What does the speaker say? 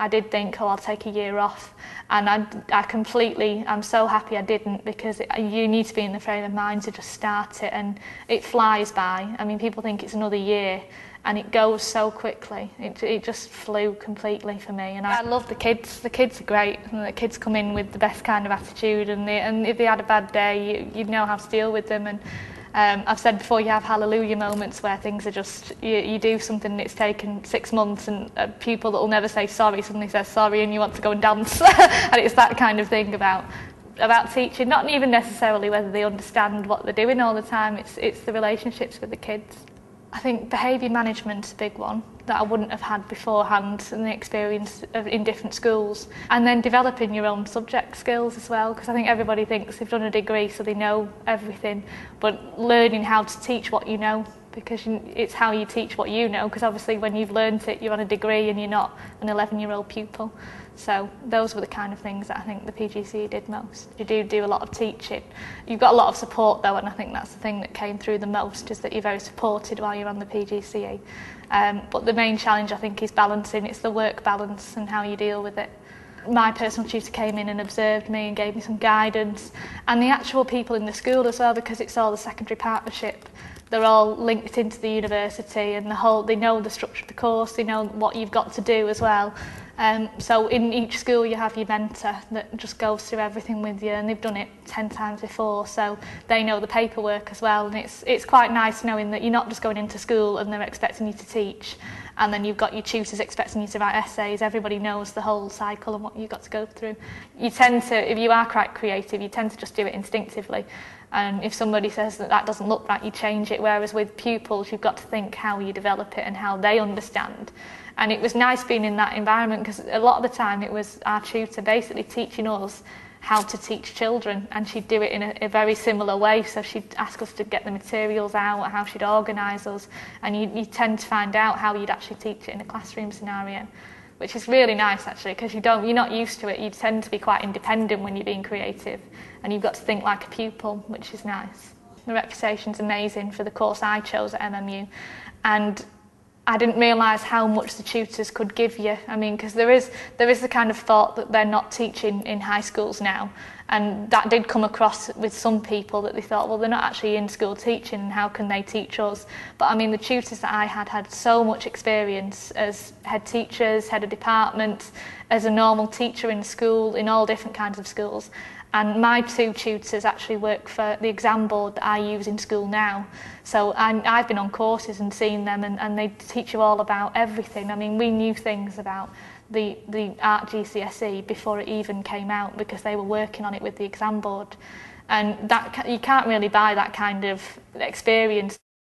I did think, oh, I'll take a year off, and I'm so happy I didn't, because you need to be in the frame of mind to just start it, and it flies by. I mean, people think it's another year, and it goes so quickly. It just flew completely for me, and I love the kids. The kids are great, and the kids come in with the best kind of attitude, and if they had a bad day, you know how to deal with them. And I've said before, you have hallelujah moments where things are just, you do something and it's taken 6 months, and a pupil that will never say sorry suddenly says sorry, and you want to go and dance. And it's that kind of thing about teaching, not even necessarily whether they understand what they're doing all the time, it's the relationships with the kids. I think behaviour management's a big one that I wouldn't have had beforehand, and the experience in different schools. And then developing your own subject skills as well, because I think everybody thinks they've done a degree so they know everything, but learning how to teach what you know, because it's how you teach what you know, because obviously when you've learnt it, you're on a degree and you're not an 11-year-old pupil. So those were the kind of things that I think the PGCE did most. You do a lot of teaching. You've got a lot of support though, and I think that's the thing that came through the most, is that you're very supported while you're on the PGCE. But the main challenge, I think, is balancing. It's the work balance and how you deal with it. My personal tutor came in and observed me and gave me some guidance, and the actual people in the school as well, because it's all the secondary partnership. They're all linked into the university, and they know the structure of the course, they know what you've got to do as well. So in each school you have your mentor that just goes through everything with you, and they've done it 10 times before, so they know the paperwork as well. And it's quite nice knowing that you're not just going into school and they're expecting you to teach, and then you've got your tutors expecting you to write essays. Everybody knows the whole cycle and what you've got to go through. You tend to, if you are quite creative, you tend to just do it instinctively. And if somebody says that doesn't look right, you change it. Whereas with pupils, you've got to think how you develop it and how they understand. And it was nice being in that environment, because a lot of the time it was our tutor basically teaching us how to teach children, and she'd do it in a very similar way. So she'd ask us to get the materials out, how she'd organise us, and you tend to find out how you'd actually teach it in a classroom scenario, which is really nice actually, because you're not used to it. You tend to be quite independent when you're being creative, and you've got to think like a pupil, which is nice. The reputation's amazing for the course I chose at MMU, and I didn't realise how much the tutors could give you. I mean, because there is the kind of thought that they're not teaching in high schools now, and that did come across with some people, that they thought, well, they're not actually in school teaching, and how can they teach us? But I mean, the tutors that I had so much experience as head teachers, head of department, as a normal teacher in school, in all different kinds of schools. And my two tutors actually work for the exam board that I use in school now. So I've been on courses and seen them, and they teach you all about everything. I mean, we knew things about the art GCSE before it even came out, because they were working on it with the exam board. And that you can't really buy that kind of experience.